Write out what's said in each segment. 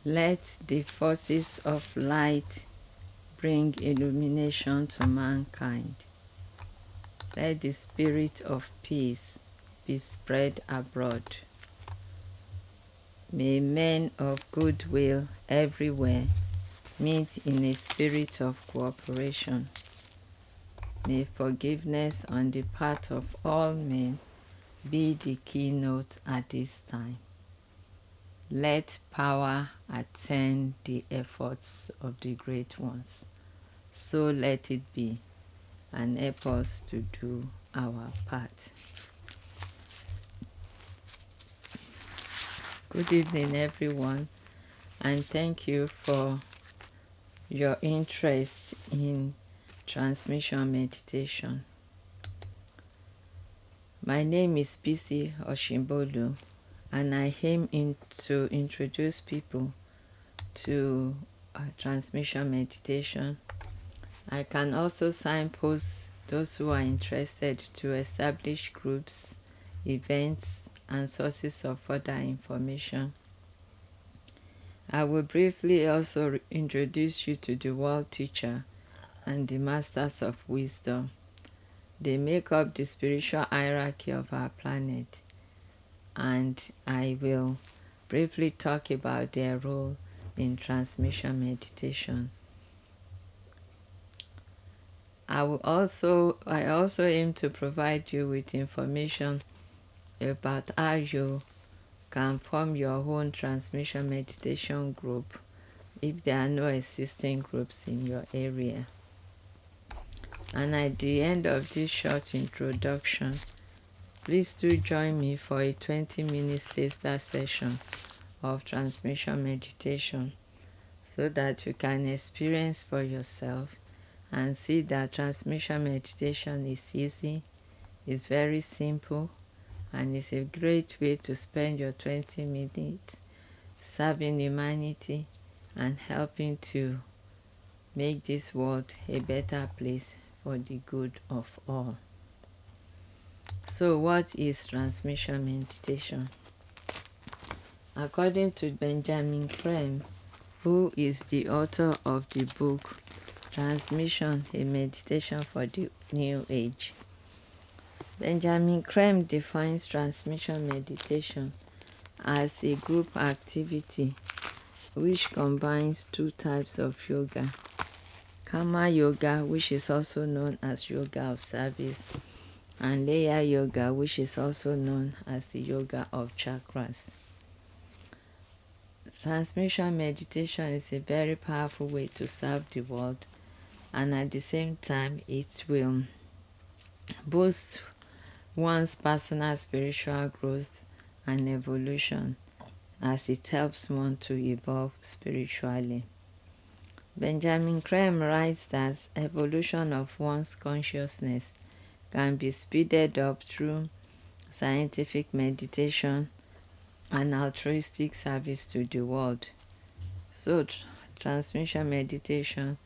Let the forces of light bring illumination to mankind. Let the spirit of peace be spread abroad. May men of goodwill everywhere meet in a spirit of cooperation. May forgiveness on the part of all men be the keynote at this time. Let power attend the efforts of the great ones. So let it be, and help us to do our part. Good evening, everyone, and thank you for your interest in transmission meditation. My name is Bisi Oshimbolu, and I aim to introduce people to transmission meditation. I can also signpost those who are interested to establish groups, events, and sources of further information. I will briefly also introduce you to the world teacher and the masters of wisdom. They make up the spiritual hierarchy of our planet, and I will briefly talk about their role in transmission meditation. I also aim to provide you with information about how you can form your own transmission meditation group if there are no existing groups in your area. And at the end of this short introduction, please do join me for a 20-minute siesta session of transmission meditation so that you can experience for yourself and see that transmission meditation is easy, is very simple, and is a great way to spend your 20 minutes serving humanity and helping to make this world a better place for the good of all. So what is transmission meditation? According to Benjamin Creme, who is the author of the book Transmission, a Meditation for the New Age, Benjamin Creme defines transmission meditation as a group activity which combines two types of yoga: Karma yoga, which is also known as yoga of service, and laya yoga, which is also known as the yoga of chakras. Transmission meditation is a very powerful way to serve the world, and at the same time it will boost one's personal spiritual growth and evolution as it helps one to evolve spiritually. Benjamin Creme writes that evolution of one's consciousness can be speeded up through scientific meditation and altruistic service to the world. So transmission meditation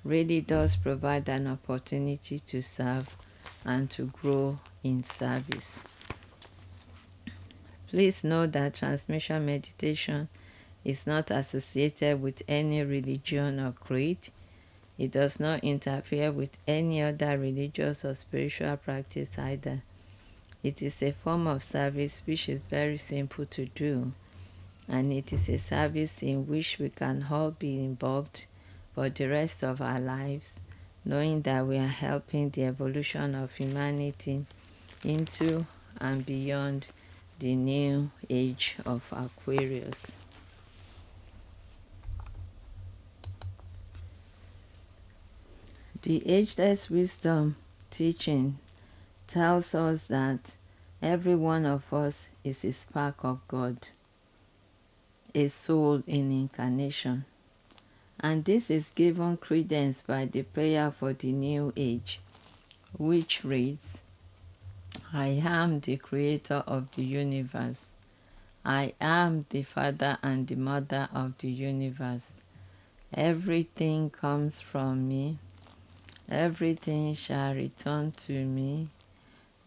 really does provide an opportunity to serve and to grow in service. Please note that transmission meditation is not associated with any religion or creed. It does not interfere with any other religious or spiritual practice either. It is a form of service which is very simple to do, and it is a service in which we can all be involved for the rest of our lives, knowing that we are helping the evolution of humanity into and beyond the new age of Aquarius. The ageless wisdom teaching tells us that every one of us is a spark of God, a soul in incarnation. And this is given credence by the prayer for the new age, which reads, I am the creator of the universe. I am the father and the mother of the universe. Everything comes from me. Everything shall return to me.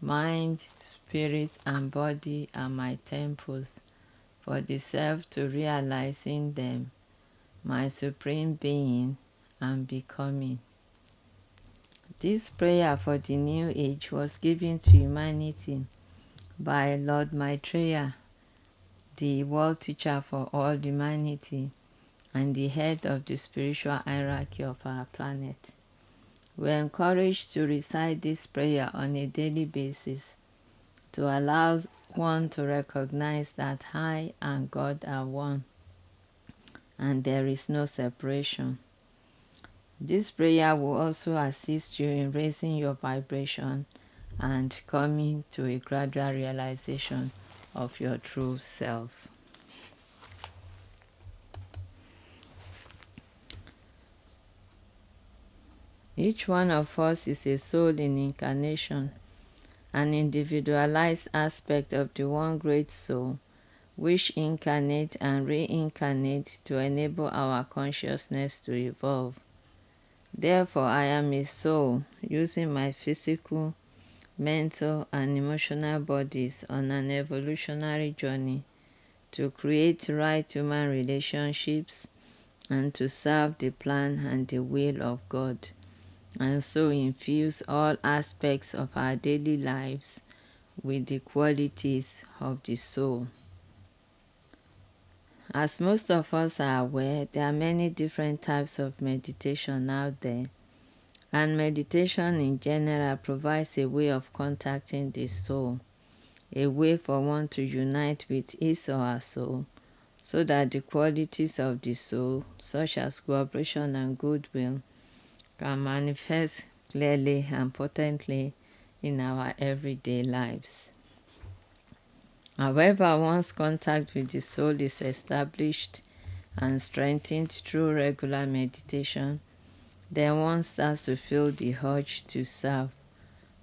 Mind, spirit, and body are my temples. For the self to realize in them my supreme being and becoming. This prayer for the new age was given to humanity by Lord Maitreya, the world teacher for all humanity and the head of the spiritual hierarchy of our planet. We're encouraged to recite this prayer on a daily basis to allow one to recognize that I and God are one and there is no separation. This prayer will also assist you in raising your vibration and coming to a gradual realization of your true self. Each one of us is a soul in incarnation, an individualized aspect of the one great soul, which incarnate and reincarnate to enable our consciousness to evolve. Therefore, I am a soul using my physical, mental, and emotional bodies on an evolutionary journey to create right human relationships and to serve the plan and the will of God, and so infuse all aspects of our daily lives with the qualities of the soul. As most of us are aware, there are many different types of meditation out there, and meditation in general provides a way of contacting the soul, a way for one to unite with his or her soul, so that the qualities of the soul, such as cooperation and goodwill, can manifest clearly and potently in our everyday lives. However, once contact with the soul is established and strengthened through regular meditation, then one starts to feel the urge to serve.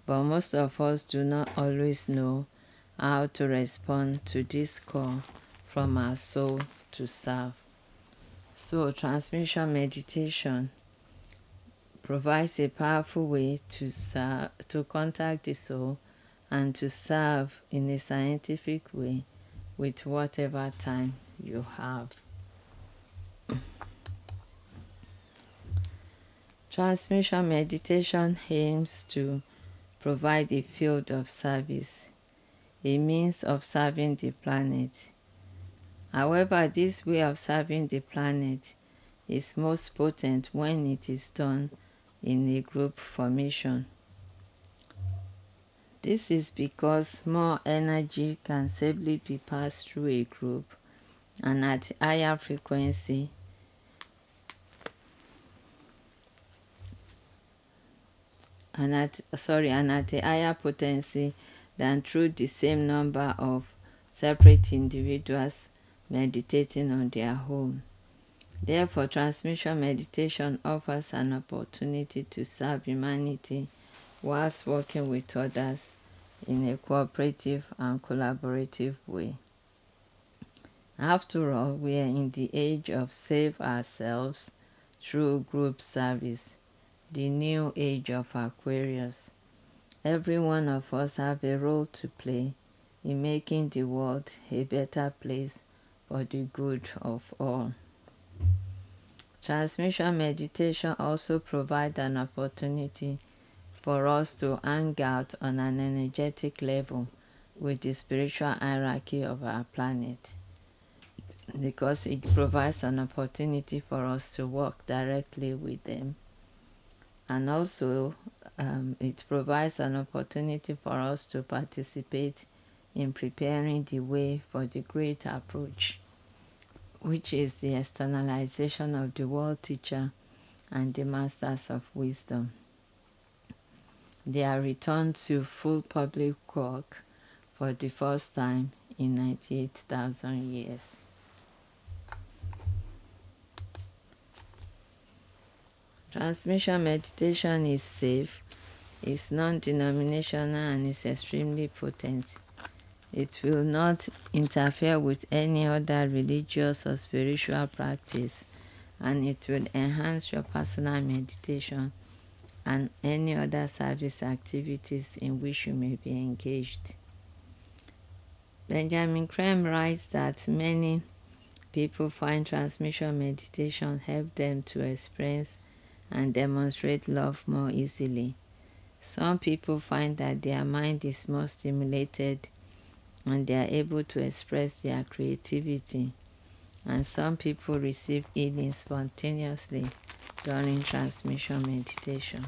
But most of us do not always know how to respond to this call from our soul to serve. So, transmission meditation provides a powerful way to contact the soul and to serve in a scientific way with whatever time you have. Transmission meditation aims to provide a field of service, a means of serving the planet. However, this way of serving the planet is most potent when it is done in a group formation. This is because more energy can safely be passed through a group and at higher frequency and at a higher potency than through the same number of separate individuals meditating on their own. Therefore, transmission meditation offers an opportunity to serve humanity whilst working with others in a cooperative and collaborative way. After all, we are in the age of save ourselves through group service, the new age of Aquarius. Every one of us have a role to play in making the world a better place for the good of all. Transmission meditation also provides an opportunity for us to hang out on an energetic level with the spiritual hierarchy of our planet, because it provides an opportunity for us to work directly with them, and also it provides an opportunity for us to participate in preparing the way for the great approach, which is the externalization of the world teacher and the masters of wisdom. Their return to full public work for the first time in 98,000 years. Transmission meditation is safe, is non-denominational, and is extremely potent. It will not interfere with any other religious or spiritual practice, and it will enhance your personal meditation and any other service activities in which you may be engaged. Benjamin Creme writes that many People find transmission meditation help them to express and demonstrate love more easily. Some people find that their mind is more stimulated and they are able to express their creativity. And some people receive healing spontaneously during transmission meditation.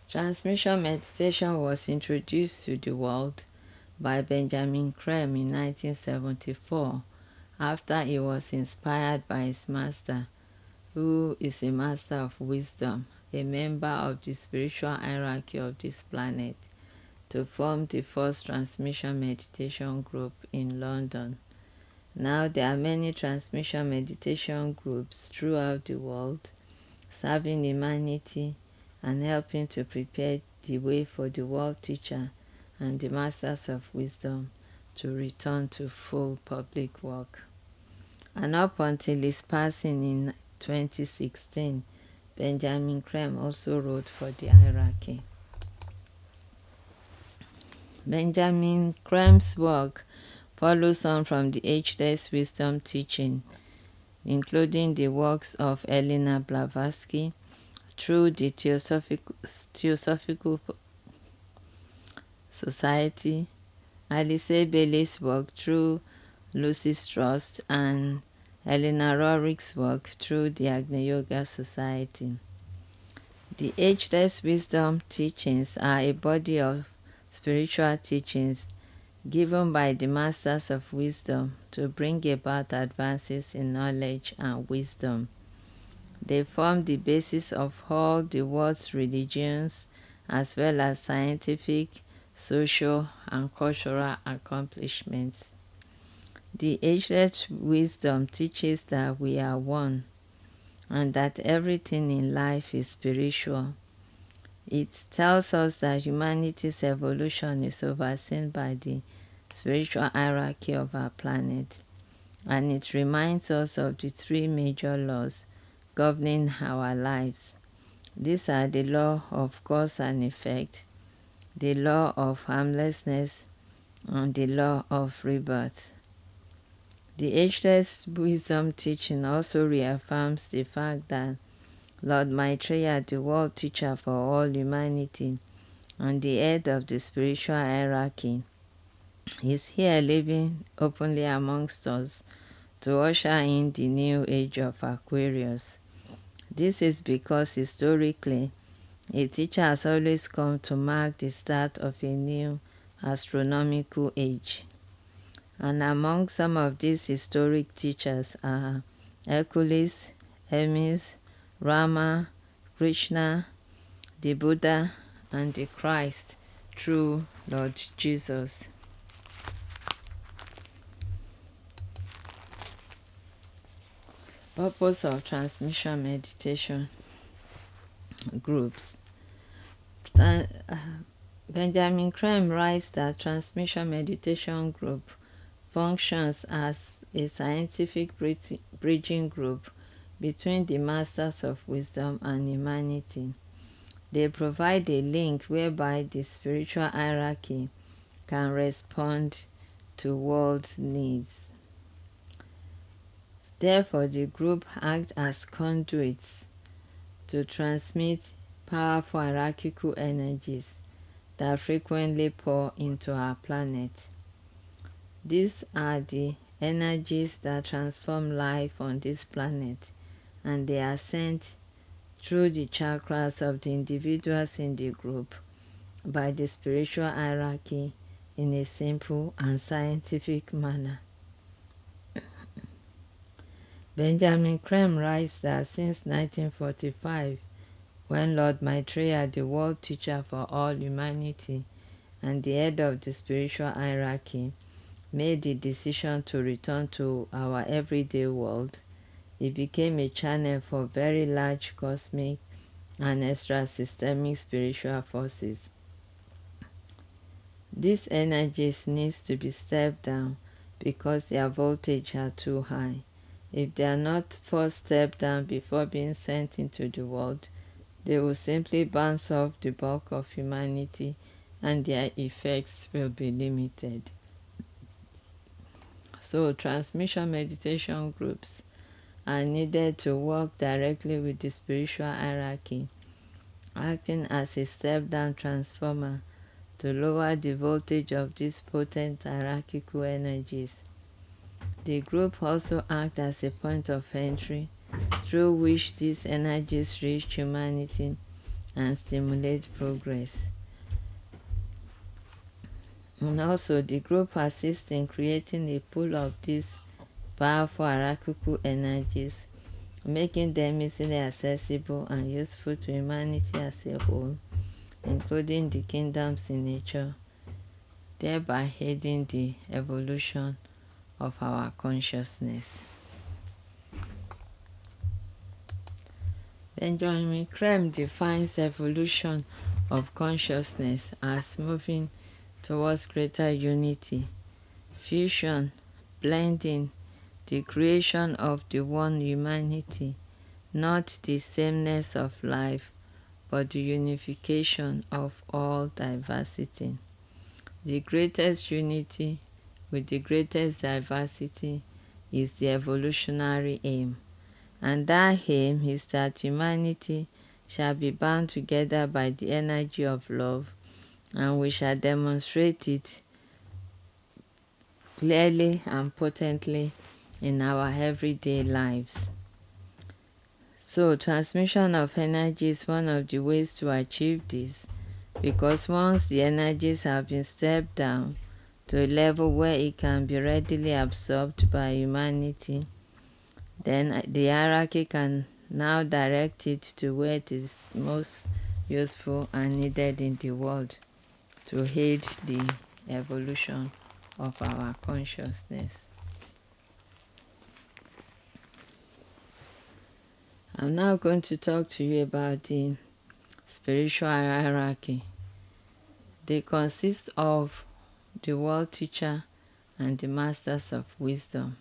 Transmission meditation was introduced to the world by Benjamin Creme in 1974 after he was inspired by his master, who is a master of wisdom, a member of the spiritual hierarchy of this planet, to form the first transmission meditation group in London. Now there are many transmission meditation groups throughout the world, serving humanity and helping to prepare the way for the world teacher and the masters of wisdom to return to full public work. And up until his passing in 2016, Benjamin Creme also wrote for the hierarchy. Benjamin Creme's work follows on from the ageless wisdom teaching, including the works of Elena Blavatsky through the Theosophical Society, Alice Bailey's work through Lucy's Trust, and Eleanor Rorick's work through the Agni Yoga Society. The ageless wisdom teachings are a body of spiritual teachings given by the masters of wisdom to bring about advances in knowledge and wisdom. They form the basis of all the world's religions as well as scientific, social, and cultural accomplishments. The ageless wisdom teaches that we are one and that everything in life is spiritual. It tells us that humanity's evolution is overseen by the spiritual hierarchy of our planet, and it reminds us of the three major laws governing our lives. These are the law of cause and effect, the law of harmlessness, and the law of rebirth. The ageless wisdom teaching also reaffirms the fact that Lord Maitreya, the world teacher for all humanity and the head of the spiritual hierarchy, is here living openly amongst us to usher in the new age of Aquarius. This is because historically, a teacher has always come to mark the start of a new astronomical age. And among some of these historic teachers are Hercules, Hermes, Rama, Krishna, the Buddha, and the Christ through Lord Jesus. Purpose of transmission meditation groups. Benjamin Creme writes that transmission meditation group functions as a scientific bridging group between the masters of wisdom and humanity. They provide a link whereby the spiritual hierarchy can respond to world needs. Therefore, the group acts as conduits to transmit powerful hierarchical energies that frequently pour into our planet. These are the energies that transform life on this planet, and they are sent through the chakras of the individuals in the group by the spiritual hierarchy in a simple and scientific manner. Benjamin Creme writes that since 1945, when Lord Maitreya, the world teacher for all humanity and the head of the spiritual hierarchy, made the decision to return to our everyday world, it became a channel for very large cosmic and extra-systemic spiritual forces. These energies need to be stepped down because their voltage are too high. If they are not first stepped down before being sent into the world, they will simply bounce off the bulk of humanity and their effects will be limited. So transmission meditation groups are needed to work directly with the spiritual hierarchy, acting as a step-down transformer to lower the voltage of these potent hierarchical energies. The group also acts as a point of entry through which these energies reach humanity and stimulate progress. And also, the group assists in creating a pool of these powerful hierarchical energies, making them easily accessible and useful to humanity as a whole, including the kingdoms in nature, thereby aiding the evolution of our consciousness. Benjamin Creme defines evolution of consciousness as moving towards greater unity, fusion, blending, the creation of the one humanity, not the sameness of life, but the unification of all diversity. The greatest unity with the greatest diversity is the evolutionary aim, and that aim is that humanity shall be bound together by the energy of love, and we shall demonstrate it clearly and potently in our everyday lives. So transmission of energy is one of the ways to achieve this, because once the energies have been stepped down to a level where it can be readily absorbed by humanity, then the hierarchy can now direct it to where it is most useful and needed in the world to aid the evolution of our consciousness. I'm now going to talk to you about the spiritual hierarchy. They consist of the world teacher and the masters of wisdom,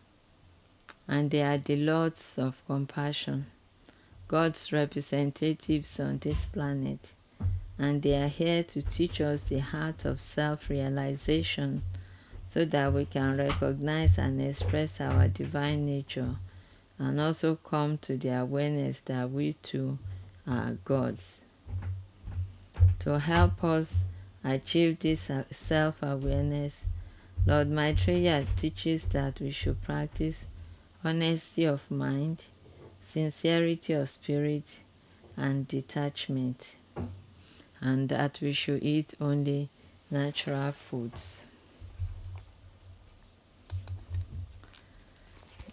and they are the lords of compassion, God's representatives on this planet, and they are here to teach us the art of self-realization so that we can recognize and express our divine nature and also come to the awareness that we too are gods. To help us achieve this self-awareness, Lord Maitreya teaches that we should practice honesty of mind, sincerity of spirit, and detachment, and that we should eat only natural foods.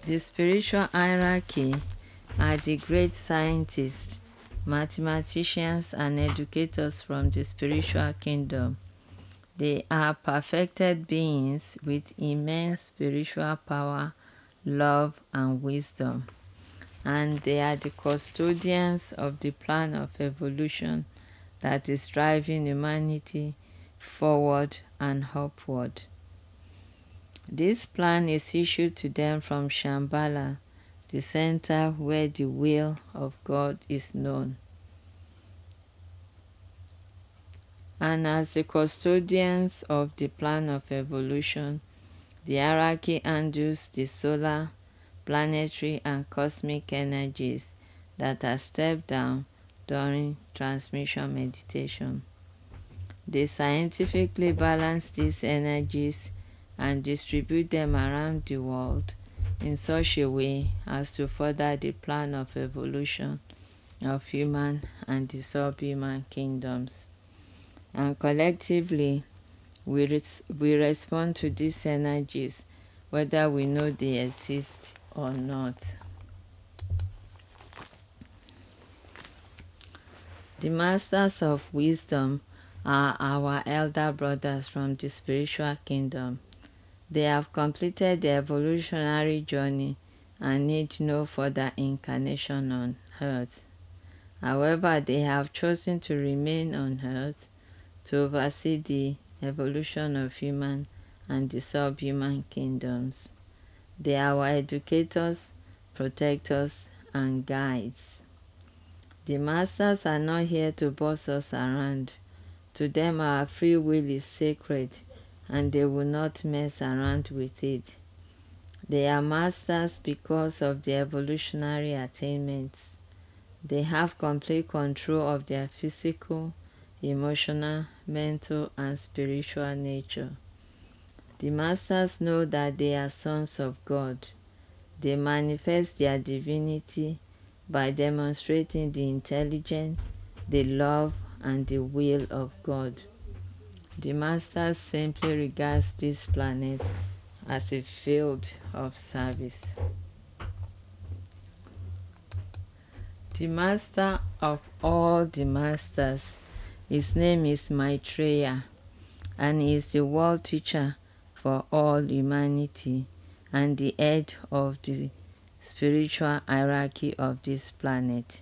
The spiritual hierarchy are the great scientists, mathematicians, and educators from the spiritual kingdom. They are perfected beings with immense spiritual power, love, and wisdom, and they are the custodians of the plan of evolution that is driving humanity forward and upward. This plan is issued to them from Shambhala, the center where the will of God is known. And as the custodians of the plan of evolution, the hierarchy handles the solar, planetary, and cosmic energies that are stepped down during transmission meditation. They scientifically balance these energies and distribute them around the world in such a way as to further the plan of evolution of human and the subhuman kingdoms. And collectively, we respond to these energies whether we know they exist or not. The masters of wisdom are our elder brothers from the spiritual kingdom. They have completed the evolutionary journey and need no further incarnation on earth. However, they have chosen to remain on earth to oversee the evolution of human and the subhuman kingdoms. They are our educators, protectors, and guides. The masters are not here to boss us around. To them, our free will is sacred, and they will not mess around with it. They are masters because of their evolutionary attainments. They have complete control of their physical, emotional, mental, and spiritual nature. The masters know that they are sons of God. They manifest their divinity by demonstrating the intelligence, the love, and the will of God. The Master simply regards this planet as a field of service. The Master of all the Masters, his name is Maitreya, and he is the world teacher for all humanity and the head of the spiritual hierarchy of this planet.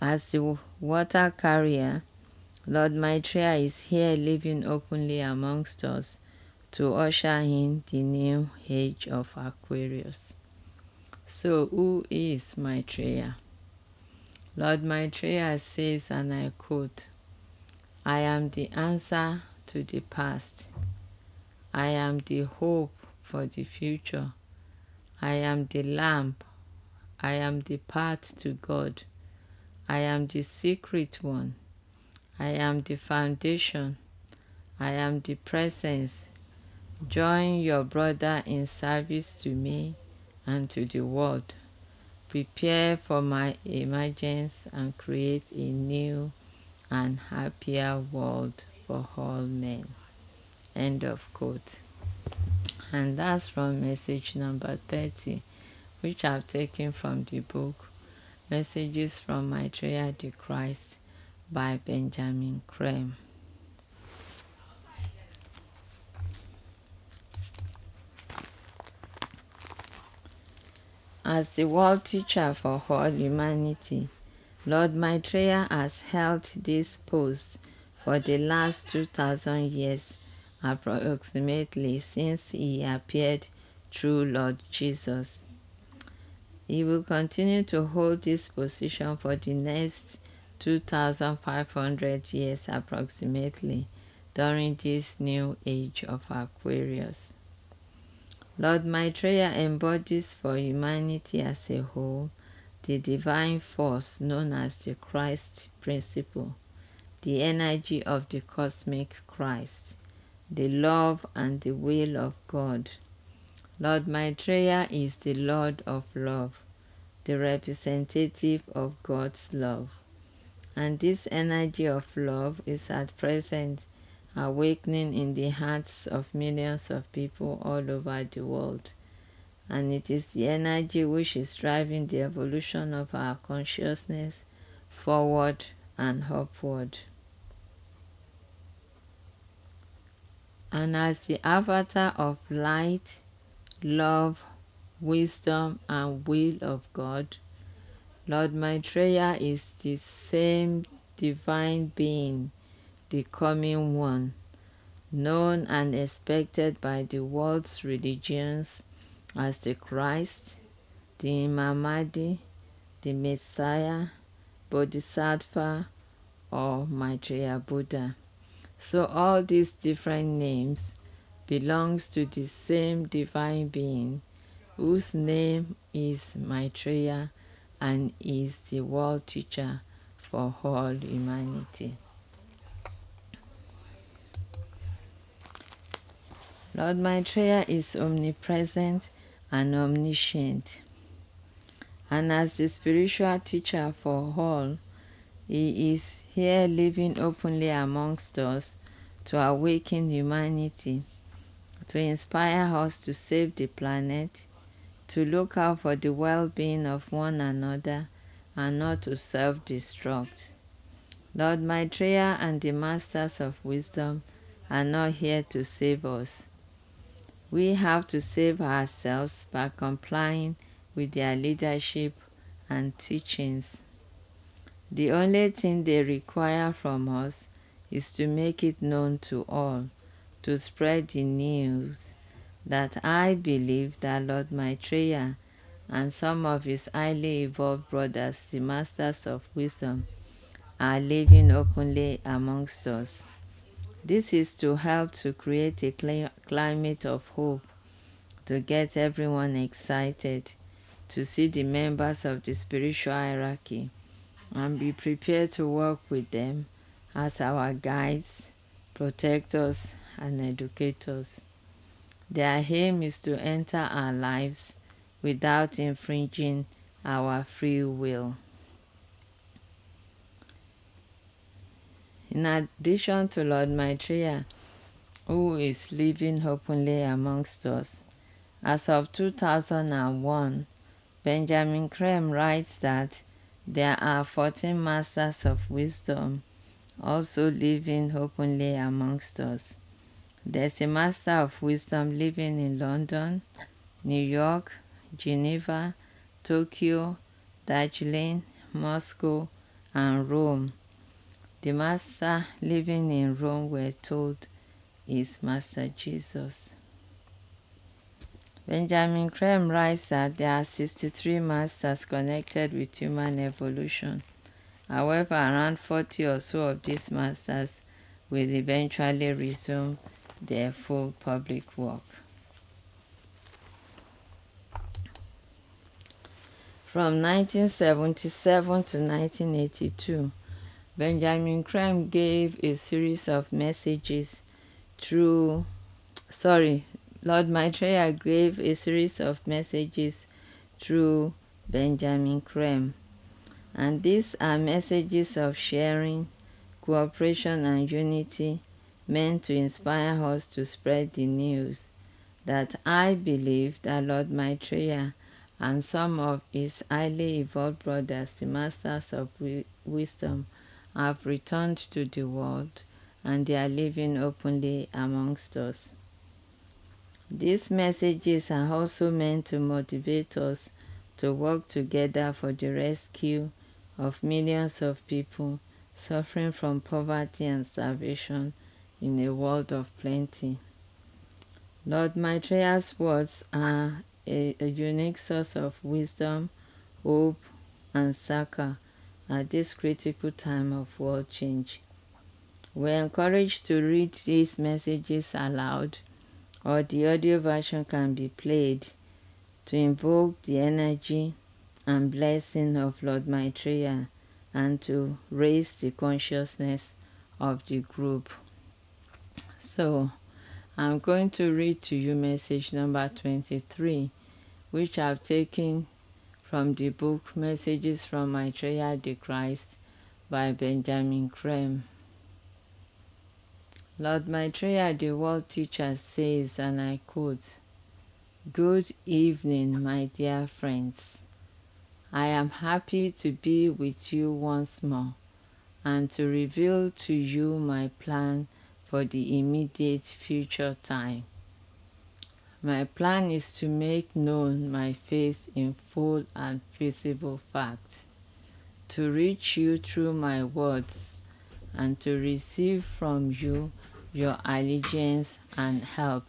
As the water carrier, Lord Maitreya is here living openly amongst us to usher in the new age of Aquarius. So, who is Maitreya? Lord Maitreya says, and I quote, "I am the answer to the past. I am the hope for the future. I am the lamp. I am the path to God. I am the secret one. I am the foundation. I am the presence. Join your brother in service to me and to the world. Prepare for my emergence and create a new and happier world for all men." End of quote. And that's from message number 30, which I've taken from the book Messages from Maitreya the Christ by Benjamin Creme. As the world teacher for all humanity, Lord Maitreya has held this post for the last 2000 years approximately since he appeared through Lord Jesus. He will continue to hold this position for the next 2500 years approximately during this new age of Aquarius. Lord Maitreya embodies for humanity as a whole the divine force known as the Christ principle, the energy of the cosmic Christ, the love and the will of God. Lord Maitreya is the Lord of love, the representative of God's love. And this energy of love is at present awakening in the hearts of millions of people all over the world. And it is the energy which is driving the evolution of our consciousness forward and upward. And as the avatar of light, love, wisdom, and will of God, Lord Maitreya is the same divine being, the coming one, known and expected by the world's religions as the Christ, the Imamadi, the Messiah, Bodhisattva, or Maitreya Buddha. So all these different names belongs to the same divine being whose name is Maitreya and is the world teacher for all humanity. Lord Maitreya is omnipresent and omniscient. And as the spiritual teacher for all, he is here living openly amongst us to awaken humanity, to inspire us to save the planet, to look out for the well-being of one another, and not to self-destruct. Lord Maitreya and the Masters of Wisdom are not here to save us. We have to save ourselves by complying with their leadership and teachings. The only thing they require from us is to make it known to all, to spread the news that I believe that Lord Maitreya and some of his highly evolved brothers, the Masters of Wisdom, are living openly amongst us. This is to help to create a climate of hope, to get everyone excited to see the members of the spiritual hierarchy and be prepared to work with them as our guides, protectors, and educators. Their aim is to enter our lives without infringing our free will. In addition to Lord Maitreya, who is living openly amongst us, as of 2001, Benjamin Creme writes that there are 14 Masters of Wisdom also living openly amongst us. There's a Master of Wisdom living in London, New York, Geneva, Tokyo, Darjeeling, Moscow, and Rome. The Master living in Rome, we're told, is Master Jesus. Benjamin Creme writes that there are 63 masters connected with human evolution. However, around 40 or so of these masters will eventually resume their full public work. From 1977 to 1982, Benjamin Creme gave a series of messages through Lord Maitreya gave a series of messages through Benjamin Creme, and these are messages of sharing, cooperation, and unity meant to inspire us to spread the news that I believe that Lord Maitreya and some of his highly evolved brothers, the Masters of Wisdom, have returned to the world and they are living openly amongst us. These messages are also meant to motivate us to work together for the rescue of millions of people suffering from poverty and starvation in a world of plenty. Lord Maitreya's words are a unique source of wisdom, hope, and succor at this critical time of world change. We're encouraged to read these messages aloud, or the audio version can be played to invoke the energy and blessing of Lord Maitreya and to raise the consciousness of the group. So, I'm going to read to you message number 23, which I've taken from the book Messages from Maitreya the Christ by Benjamin Creme. Lord Maitreya, the world teacher, says, and I quote, "Good evening, my dear friends. I am happy to be with you once more and to reveal to you my plan for the immediate future time. My plan is to make known my face in full and visible fact, to reach you through my words, and to receive from you your allegiance and help.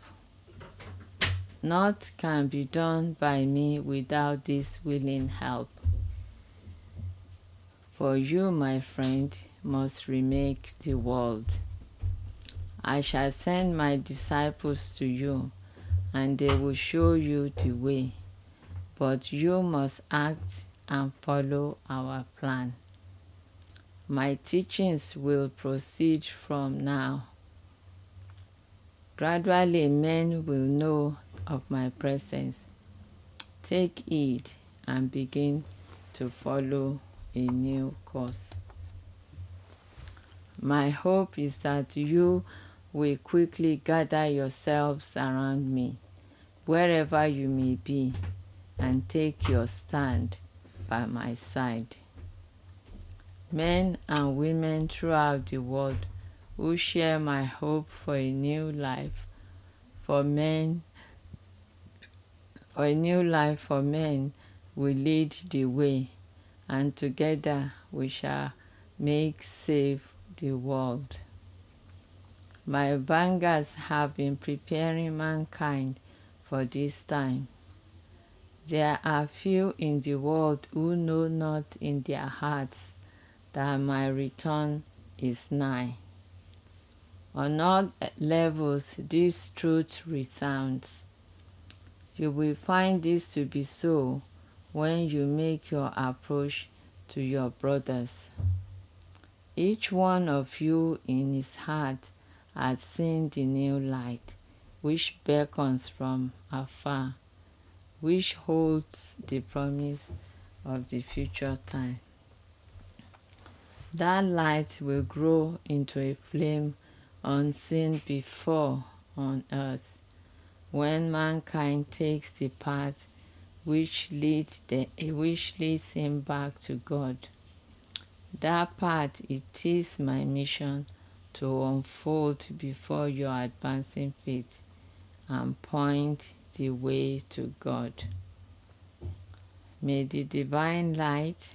Naught can be done by me without this willing help. For you, my friend, must remake the world. I shall send my disciples to you, and they will show you the way, but you must act and follow our plan. My teachings will proceed from now. Gradually, men will know of my presence. Take heed and begin to follow a new course. My hope is that you will quickly gather yourselves around me, wherever you may be, and take your stand by my side. Men and women throughout the world who share my hope for a new life for men, will lead the way, and together we shall make safe the world. My vanguards have been preparing mankind for this time. There are few in the world who know not in their hearts that my return is nigh. On all levels this truth resounds. You will find this to be so when you make your approach to your brothers. Each one of you in his heart has seen the new light, which beckons from afar, which holds the promise of the future time. That light will grow into a flame unseen before on earth when mankind takes the path which leads him back to God. That path, it is my mission to unfold before your advancing faith and point the way to God. May the divine light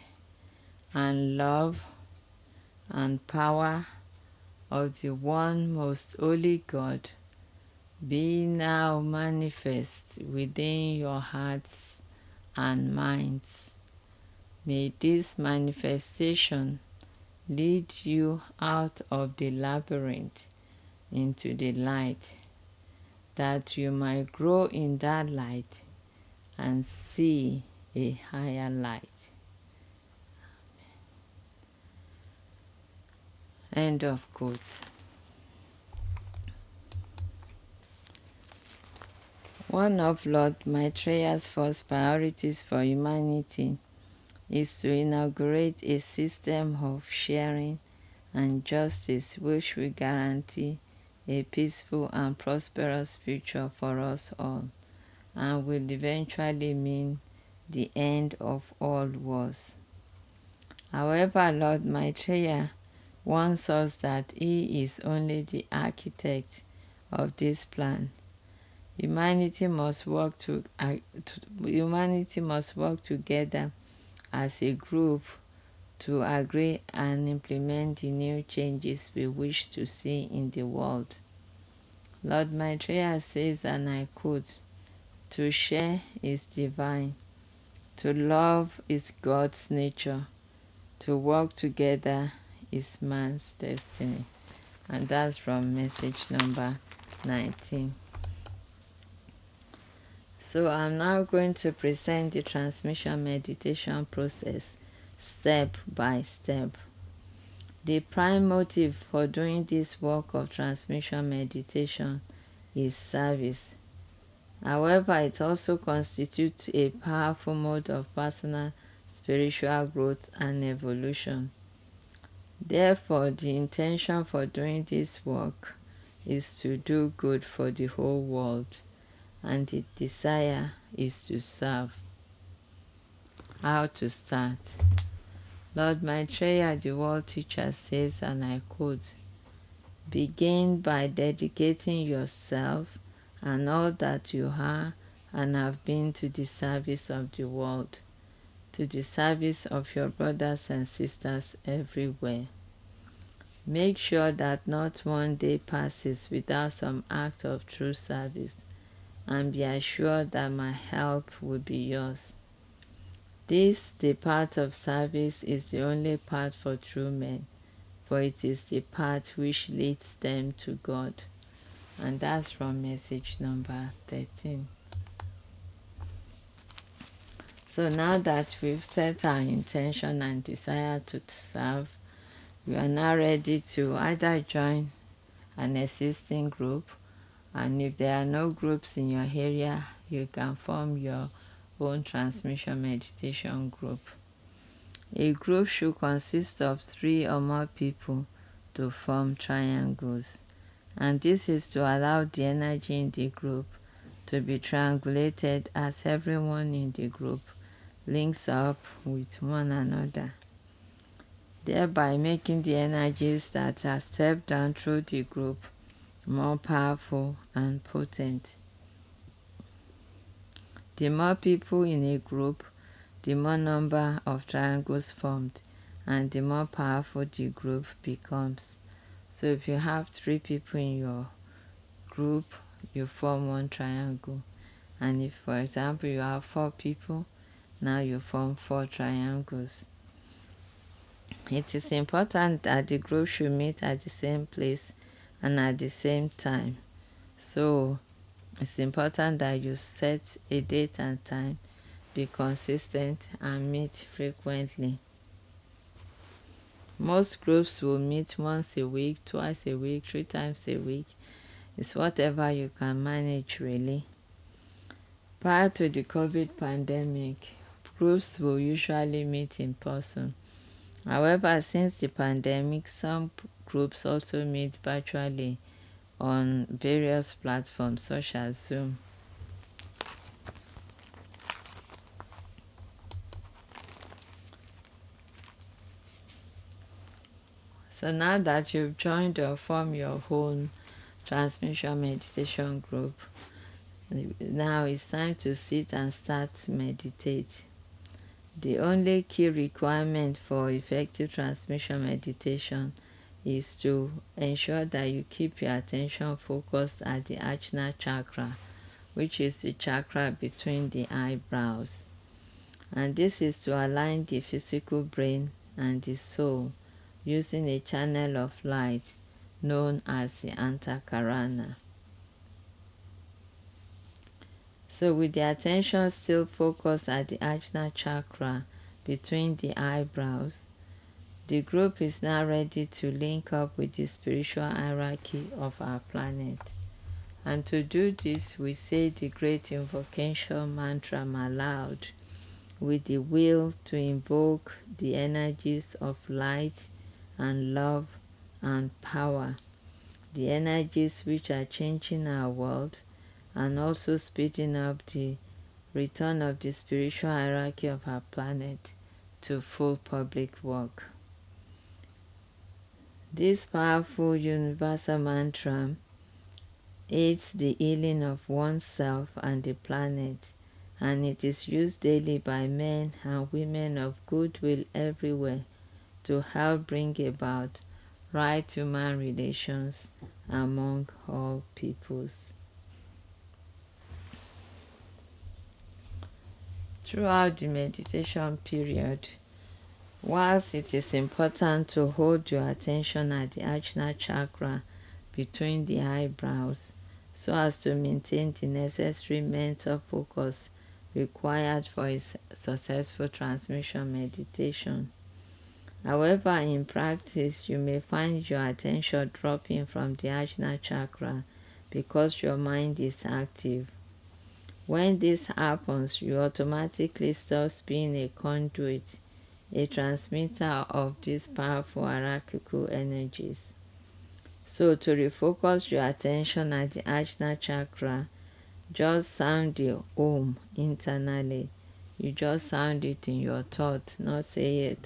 and love and power of the one most holy God be now manifest within your hearts and minds. May this manifestation lead you out of the labyrinth into the light, that you might grow in that light and see a higher light. End of quotes. One of Lord Maitreya's first priorities for humanity is to inaugurate a system of sharing and justice which will guarantee a peaceful and prosperous future for us all, and will eventually mean the end of all wars. However, Lord Maitreya warns us that he is only the architect of this plan. Humanity must work together as a group to agree and implement the new changes we wish to see in the world. Lord Maitreya says, and I quote, "To share is divine, to love is God's nature, to work together is man's destiny." And that's from message number 19. So I'm now going to present the transmission meditation process step by step. The prime motive for doing this work of transmission meditation is service. However, it also constitutes a powerful mode of personal spiritual growth and evolution. Therefore, the intention for doing this work is to do good for the whole world, and the desire is to serve. How to start? Lord Maitreya, the world teacher, says, and I quote, "Begin by dedicating yourself and all that you are and have been to the service of the world, to the service of your brothers and sisters everywhere. Make sure that not one day passes without some act of true service, and be assured that my help will be yours. This, the path of service, is the only path for true men, for it is the path which leads them to God." And that's from message number 13. So now that we've set our intention and desire to serve, we are now ready to either join an existing group, and if there are no groups in your area, you can form your own transmission meditation group. A group should consist of 3 or more people to form triangles, and this is to allow the energy in the group to be triangulated as everyone in the group links up with one another, thereby making the energies that are stepped down through the group more powerful and potent. The more people in a group, the more number of triangles formed, and the more powerful the group becomes. So if you have 3 people in your group, you form 1 triangle. And if, for example, you have 4 people, now you form 4 triangles. It is important that the group should meet at the same place and at the same time. So It's important that you set a date and time, be consistent, and meet frequently. Most groups will meet once a week, twice a week, 3 times a week. It's whatever you can manage, really. Prior to the COVID pandemic, groups will usually meet in person. However, since the pandemic, some groups also meet virtually on various platforms such as Zoom. So now that you've joined or formed your own transmission meditation group, now it's time to sit and start to meditate. The only key requirement for effective transmission meditation is to ensure that you keep your attention focused at the Ajna chakra, which is the chakra between the eyebrows. And this is to align the physical brain and the soul using a channel of light known as the Antakarana. So with the attention still focused at the Ajna chakra between the eyebrows, the group is now ready to link up with the spiritual hierarchy of our planet. And to do this, we say the great invocation mantra aloud with the will to invoke the energies of light and love and power, the energies which are changing our world and also speeding up the return of the spiritual hierarchy of our planet to full public work. This powerful universal mantra aids the healing of oneself and the planet, and it is used daily by men and women of goodwill everywhere to help bring about right human relations among all peoples. Throughout the meditation period, whilst it is important to hold your attention at the Ajna chakra between the eyebrows so as to maintain the necessary mental focus required for a successful transmission meditation. However, in practice, you may find your attention dropping from the Ajna chakra because your mind is active. When this happens, you automatically stop being a conduit, a transmitter of these powerful hierarchical energies. So to refocus your attention at the Ajna chakra, just sound the Om internally. You just sound it in your thoughts, not say it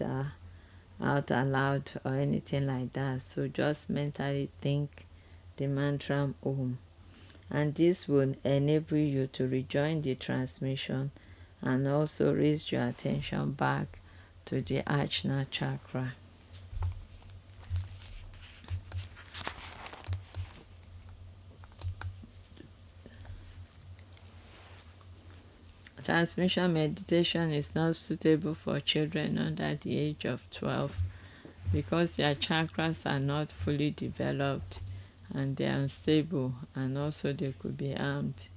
out aloud or anything like that. So just mentally think the mantra Om. And this will enable you to rejoin the transmission and also raise your attention back to the Ajna chakra. Transmission meditation is not suitable for children under the age of 12 because their chakras are not fully developed and they are unstable, and also they could be harmed.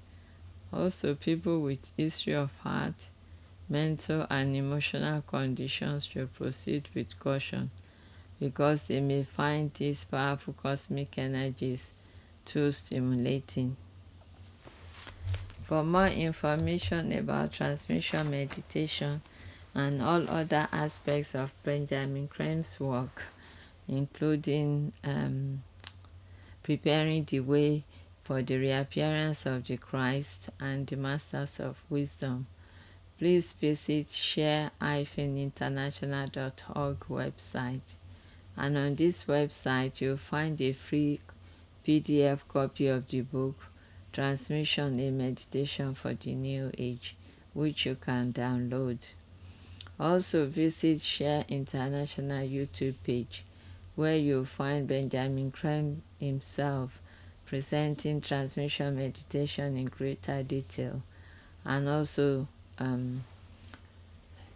Also, people with history of heart, mental and emotional conditions should proceed with caution because they may find these powerful cosmic energies too stimulating. For more information about transmission meditation and all other aspects of Benjamin Crame's work, including preparing the way for the reappearance of the Christ and the Masters of Wisdom, please visit share-international.org website. And on this website, you'll find a free PDF copy of the book, Transmission, a Meditation for the New Age, which you can download. Also visit Share International YouTube page, where you'll find Benjamin Creme himself presenting transmission meditation in greater detail, and also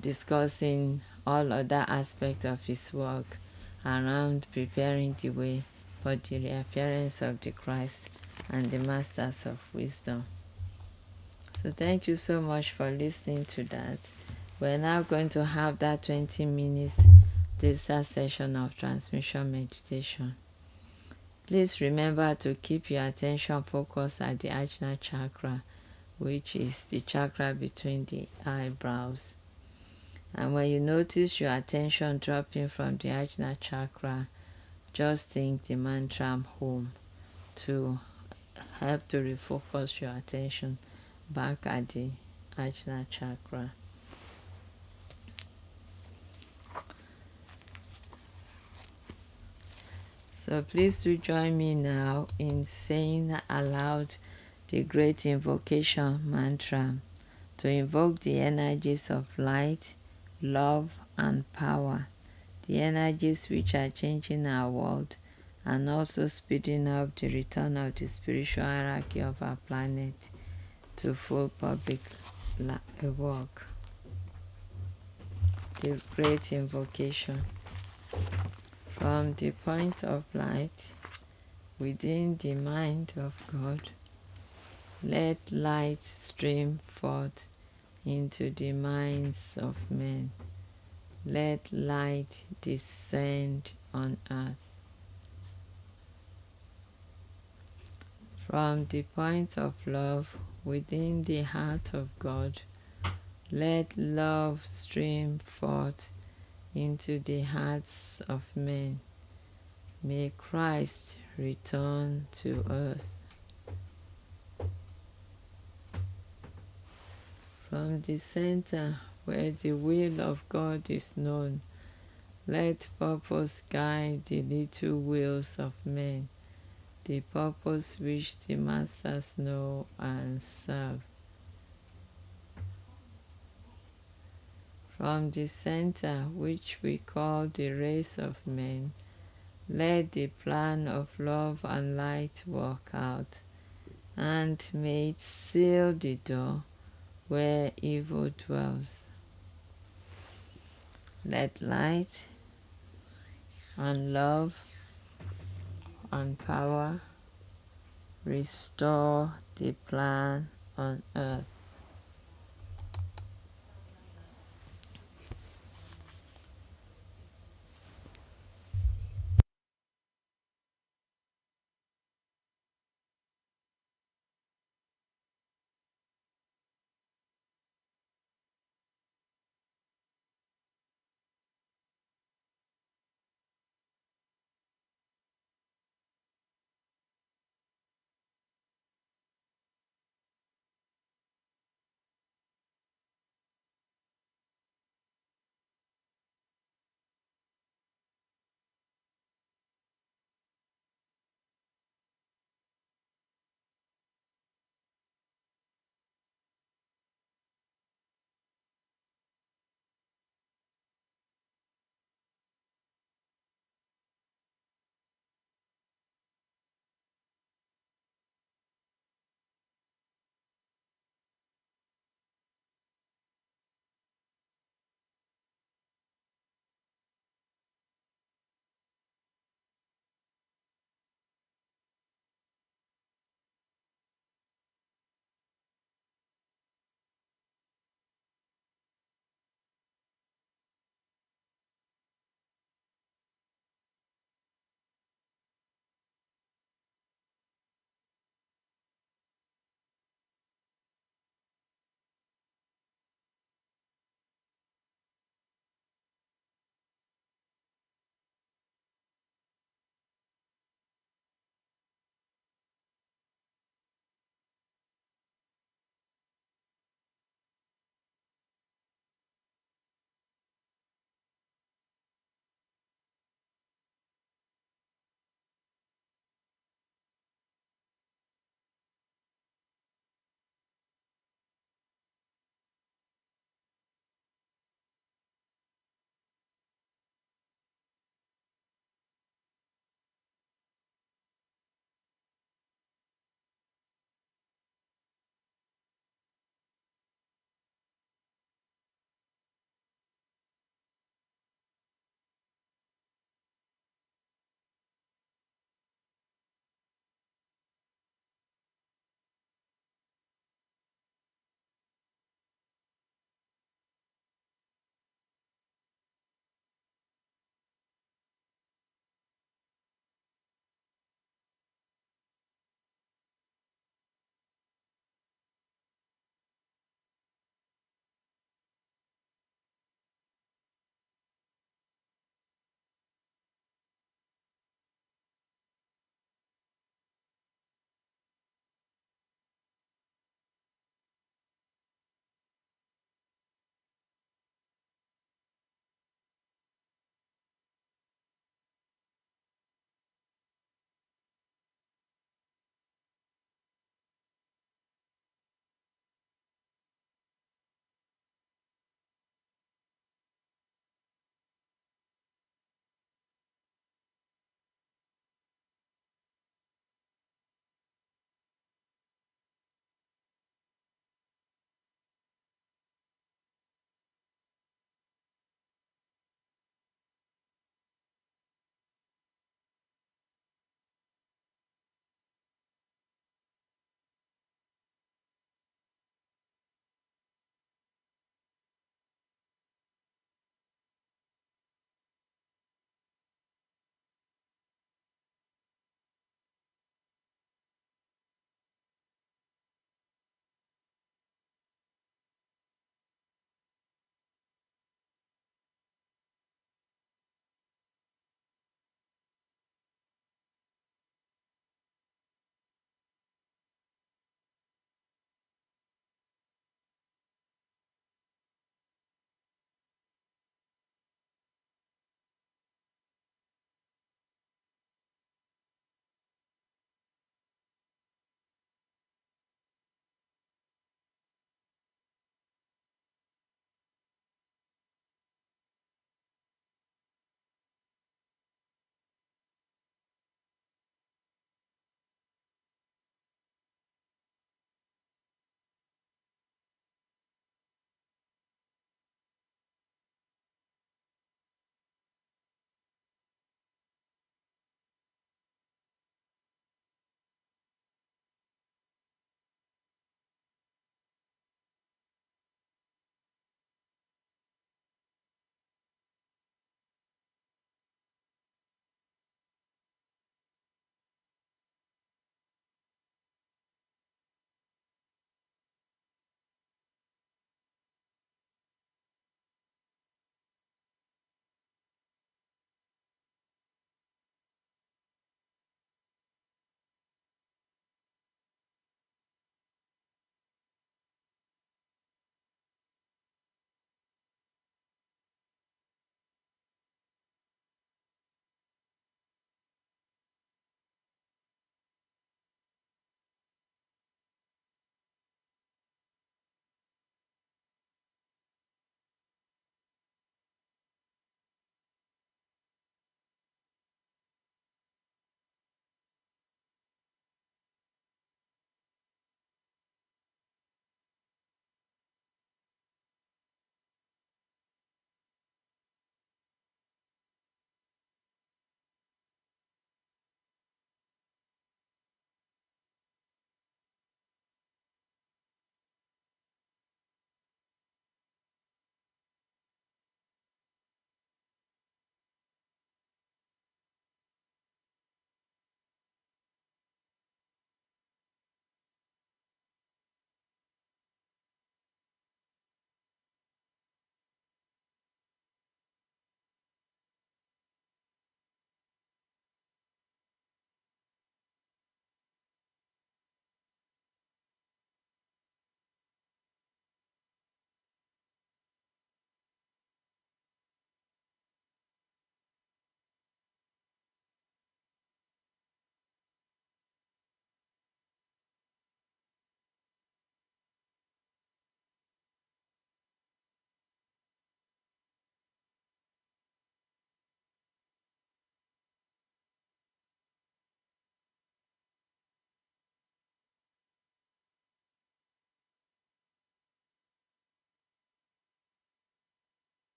discussing all other aspects of his work around preparing the way for the reappearance of the Christ and the Masters of Wisdom. So thank you so much for listening to that. We're now going to have that 20 minutes data session of transmission meditation. Please remember to keep your attention focused at the Ajna chakra, which is the chakra between the eyebrows. And when you notice your attention dropping from the Ajna chakra, just think the mantra home to help to refocus your attention back at the Ajna chakra. So please do join me now in saying aloud the great invocation mantra to invoke the energies of light, love, and power, the energies which are changing our world and also speeding up the return of the spiritual hierarchy of our planet to full public work. The great invocation. From the point of light within the mind of God, let light stream forth into the minds of men. Let light descend on earth. From the point of love within the heart of God, let love stream forth into the hearts of men. May Christ return to earth. From the center where the will of God is known, let purpose guide the little wills of men, the purpose which the masters know and serve. From the center which we call the race of men, let the plan of love and light work out, and may it seal the door where evil dwells. Let light and love and power restore the plan on earth.